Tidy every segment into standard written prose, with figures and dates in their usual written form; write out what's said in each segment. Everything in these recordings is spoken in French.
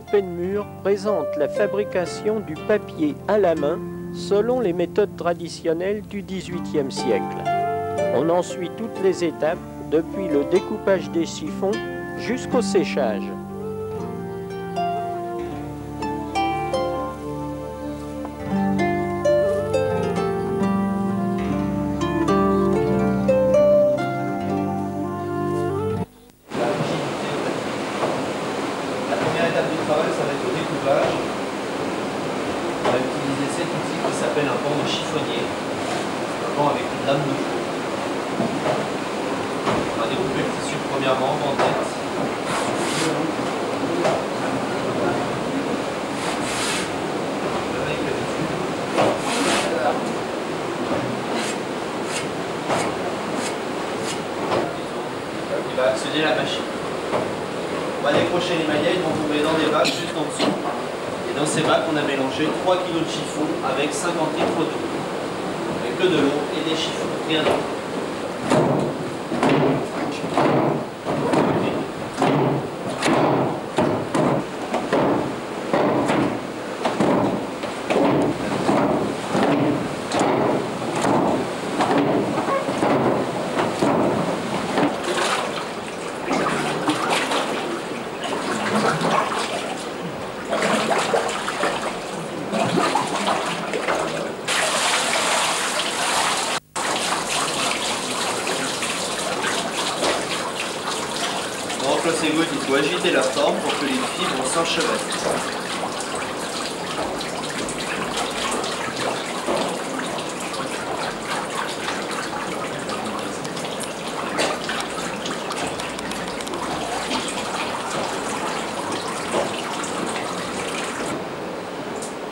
Penmur présente la fabrication du papier à la main selon les méthodes traditionnelles du XVIIIe siècle. On en suit toutes les étapes, depuis le découpage des chiffons jusqu'au séchage. La première étape du travail, ça va être le découpage. On va utiliser cet outil qui s'appelle un pan de chiffonnier, un pan avec une lame de faux. On va découper le tissu premièrement en tête. Avec l'habitude. Il va accéder à la machine. On va décrocher les maillettes, ils vont tomber dans des bacs juste en dessous. Et dans ces bacs, on a mélangé 3 kg de chiffon avec 50 litres d'eau. Avec que de l'eau et des chiffons, rien d'autre. Donc ces gouttes, il faut agiter leur forme pour que les fibres s'enchevêtrent.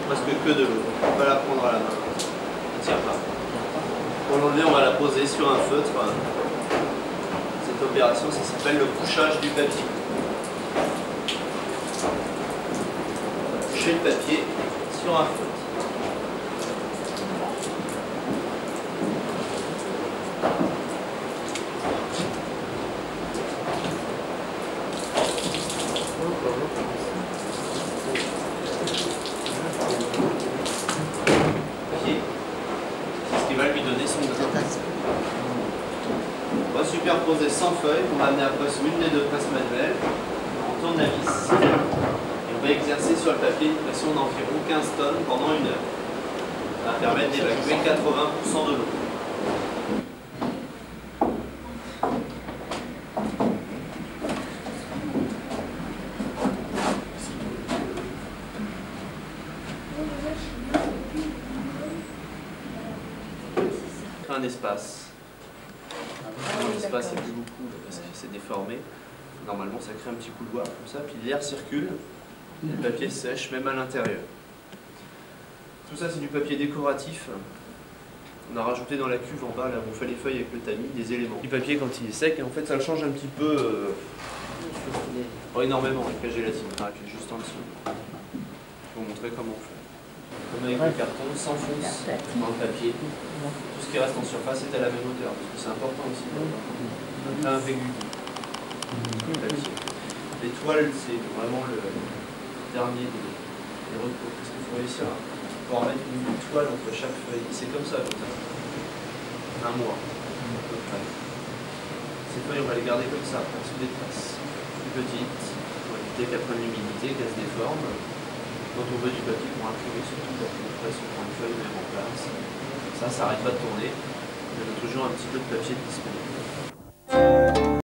Presque que de l'eau, on va la prendre à la main, on ne tire pas. Pour l'enlever, on va la poser sur un feutre. Cette opération, ça s'appelle le couchage du papier. Coucher le papier sur un feutre. C'est ce qui va lui donner son grain. On va superposer 100 feuilles, on va amener après sous une des deux presses manuelles, on tourne la vis et on va exercer sur le papier une pression d'environ 15 tonnes pendant 1 heure. Ça va permettre d'évacuer 80% de l'eau. Un espace. L'espace, il n'y a plus beaucoup parce que c'est déformé. Normalement, ça crée un petit couloir comme ça, puis l'air circule et le papier sèche, même à l'intérieur. Tout ça, c'est du papier décoratif. On a rajouté dans la cuve en bas, là où on fait les feuilles avec le tamis, des éléments. Du papier, quand il est sec, en fait, ça le change un petit peu. Pas énormément avec la gélatine, qui est juste en dessous. Je vais vous montrer comment on fait. Comme avec le carton, s'enfonce dans le papier. Tout ce qui reste en surface est à la même hauteur, parce que c'est important aussi. Un végu. Les toiles, c'est vraiment le dernier des recours, parce qu'il faut réussir à pouvoir mettre une toile entre chaque feuille. C'est comme ça, un mois, à peu près. Ces feuilles, on va les garder comme ça, sous des traces plus petites, pour éviter qu'elles prennent l'humidité, qu'elles se déforment. Quand on veut du papier pour imprimer sur tout le papier, après on prend une feuille même en place. Ça n'arrête pas de tourner. Il y a toujours un petit peu de papier disponible.